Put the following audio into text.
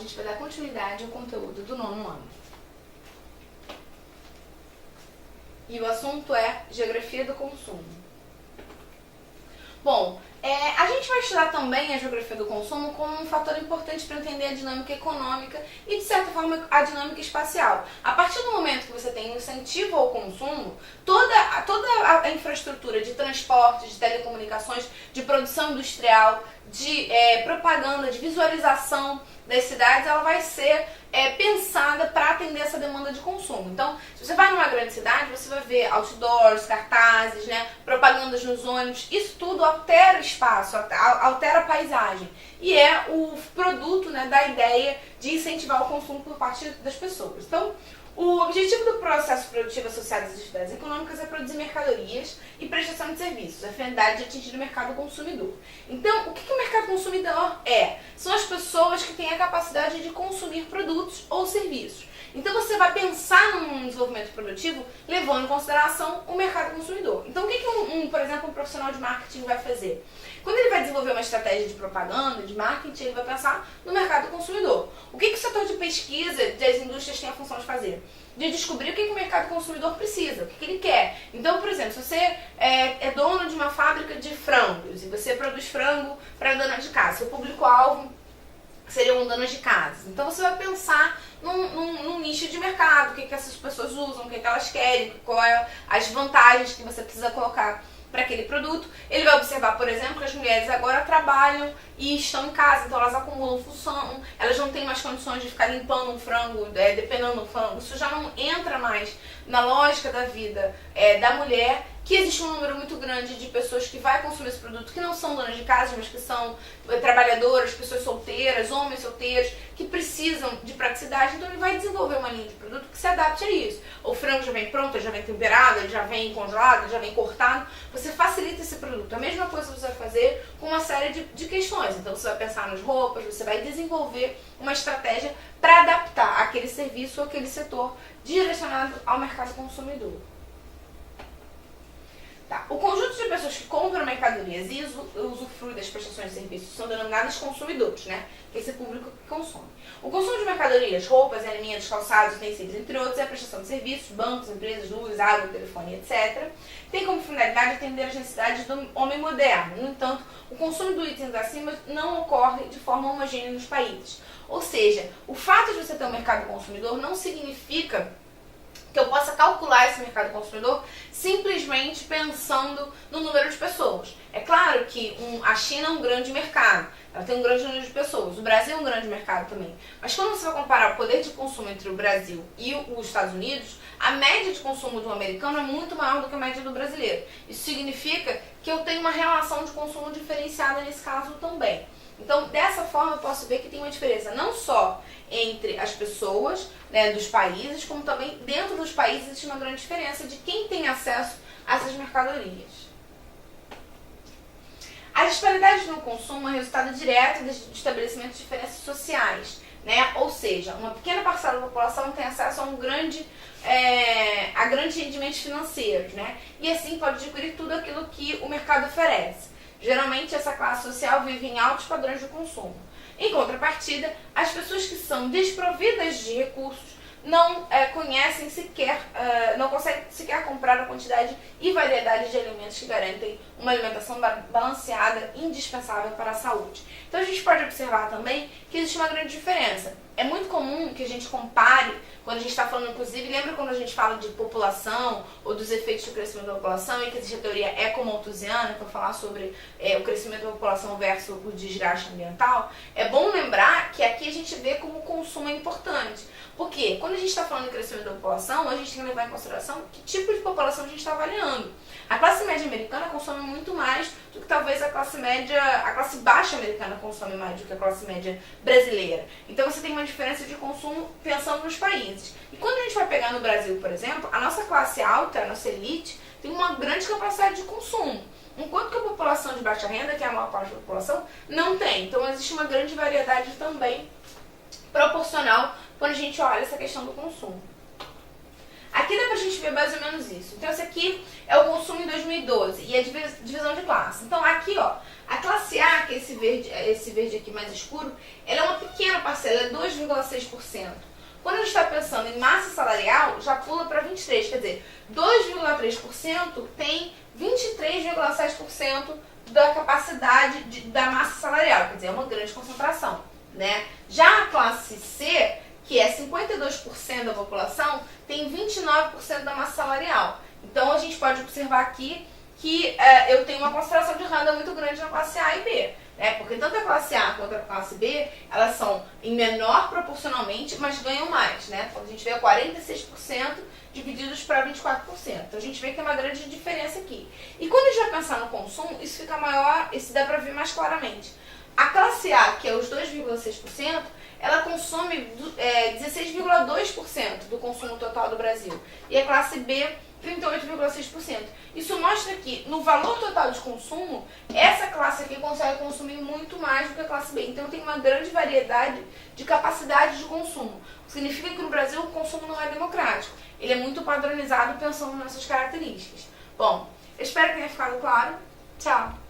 gente vai dar continuidade ao conteúdo do 9º ano. E o assunto é Geografia do Consumo. Bom, a gente vai estudar também a geografia do consumo como um fator importante para entender a dinâmica econômica e, de certa forma, a dinâmica espacial. A partir do momento que você tem um incentivo ao consumo, toda a infraestrutura de transporte, de telecomunicações, de produção industrial, de propaganda, de visualização das cidades, ela vai ser pensada para atender essa demanda de consumo. Então, se você vai numa grande cidade, você vai ver outdoors, cartazes, né, propagandas nos ônibus, isso tudo altera o espaço, altera a paisagem. E é o produto, né, da ideia de incentivar o consumo por parte das pessoas. Então, o objetivo do processo produtivo associado às atividades econômicas é produzir mercadorias e prestação de serviços, a finalidade de atingir o mercado consumidor. Então, o que o mercado consumidor é? São as pessoas que têm a capacidade de consumir produtos ou serviços. Então, você vai pensar num desenvolvimento produtivo levando em consideração o mercado consumidor. Então, o que por exemplo, um profissional de marketing vai fazer? Quando ele vai desenvolver uma estratégia de propaganda, de marketing, ele vai pensar no mercado consumidor. O que o setor de pesquisa das indústrias tem a função de fazer? De descobrir o que o mercado consumidor precisa, o que ele quer. Então, por exemplo, se você é dono de uma fábrica de frangos e você produz frango para dona de casa, seu público-alvo seriam donas de casa. Então, você vai pensar num nicho de mercado, o que essas pessoas usam, o que elas querem, quais as vantagens que você precisa colocar para aquele produto. Ele vai observar, por exemplo, que as mulheres agora trabalham e estão em casa, então elas acumulam função, elas não têm mais condições de ficar limpando um frango, depenando um frango. Isso já não entra mais na lógica da vida da mulher, que existe um número muito grande de pessoas que vai consumir esse produto, que não são donas de casa, mas que são trabalhadoras, pessoas solteiras, homens solteiros, que precisam de praticidade. Então ele vai desenvolver uma linha de produto que se adapte a isso. O frango já vem pronto, já vem temperado, já vem congelado, já vem cortado. Você facilita esse produto. A mesma coisa você vai fazer com uma série de questões. Então você vai pensar nas roupas, você vai desenvolver uma estratégia para adaptar aquele serviço ou aquele setor direcionado ao mercado consumidor. Tá. O conjunto de pessoas que compram mercadorias e usufruem das prestações de serviços são denominados consumidores, né? Que é esse público que consome. O consumo de mercadorias, roupas, alimentos, calçados, utensílios, entre outros, é a prestação de serviços, bancos, empresas, luz, água, telefone, etc. Tem como finalidade atender às necessidades do homem moderno. No entanto, o consumo do itens acima não ocorre de forma homogênea nos países. Ou seja, o fato de você ter um mercado consumidor não significa que eu possa calcular esse mercado consumidor simplesmente pensando no número de pessoas. É claro que a China é um grande mercado, ela tem um grande número de pessoas, o Brasil é um grande mercado também. Mas quando você vai comparar o poder de consumo entre o Brasil e os Estados Unidos, a média de consumo do americano é muito maior do que a média do brasileiro. Isso significa que eu tenho uma relação de consumo diferenciada nesse caso também. Então, dessa forma, eu posso ver que tem uma diferença não só entre as pessoas, né, dos países, como também dentro dos países existe uma grande diferença de quem tem acesso a essas mercadorias. As disparidades no consumo é resultado direto do estabelecimento de diferenças sociais, né? Ou seja, uma pequena parcela da população tem acesso a grandes rendimentos financeiros, né? E assim pode adquirir tudo aquilo que o mercado oferece. Geralmente, essa classe social vive em altos padrões de consumo. Em contrapartida, as pessoas que são desprovidas de recursos não conhecem sequer, não conseguem sequer comprar a quantidade e variedade de alimentos que garantem uma alimentação balanceada indispensável para a saúde. Então a gente pode observar também que existe uma grande diferença. É muito comum que a gente compare, quando a gente está falando, inclusive, lembra quando a gente fala de população ou dos efeitos do crescimento da população e que existe a teoria ecomalthusiana, para falar sobre o crescimento da população versus o desgaste ambiental? É bom lembrar que aqui a gente vê como o consumo é importante. Porque quando a gente está falando de crescimento da população, a gente tem que levar em consideração que tipo de população a gente está avaliando. A classe média americana consome muito mais do que talvez a classe baixa americana consome mais do que a classe média brasileira. Então você tem uma diferença de consumo pensando nos países. E quando a gente vai pegar no Brasil, por exemplo, a nossa classe alta, a nossa elite, tem uma grande capacidade de consumo. Enquanto que a população de baixa renda, que é a maior parte da população, não tem. Então existe uma grande variedade também proporcional quando a gente olha essa questão do consumo. Aqui dá pra gente ver mais ou menos isso. Então esse aqui é o consumo em 2012 e a divisão de classe. Então aqui, ó, a classe A, que é esse verde aqui mais escuro, ela é uma pequena parcela ela é 2,6%. Quando a gente está pensando em massa salarial, já pula para 23%, quer dizer, 2,3% tem 23,7% da capacidade da massa salarial, quer dizer, é uma grande concentração, né? Já a classe C, que é 52% da população, tem 29% da massa salarial. Então a gente pode observar aqui que eu tenho uma concentração de renda muito grande na classe A e B, né? Porque tanto a classe A quanto a classe B, elas são em menor proporcionalmente, mas ganham mais, né? Quando a gente vê 46% divididos para 24%. Então a gente vê que tem uma grande diferença aqui. E quando a gente vai pensar no consumo, isso fica maior, isso dá para ver mais claramente. A classe A, que é os 2,6%, ela consome 16,2% do consumo total do Brasil. E a classe B, 38,6%. Isso mostra que, no valor total de consumo, essa classe aqui consegue consumir muito mais do que a classe B. Então tem uma grande variedade de capacidade de consumo. Significa que no Brasil o consumo não é democrático. Ele é muito padronizado pensando nessas características. Bom, eu espero que tenha ficado claro. Tchau!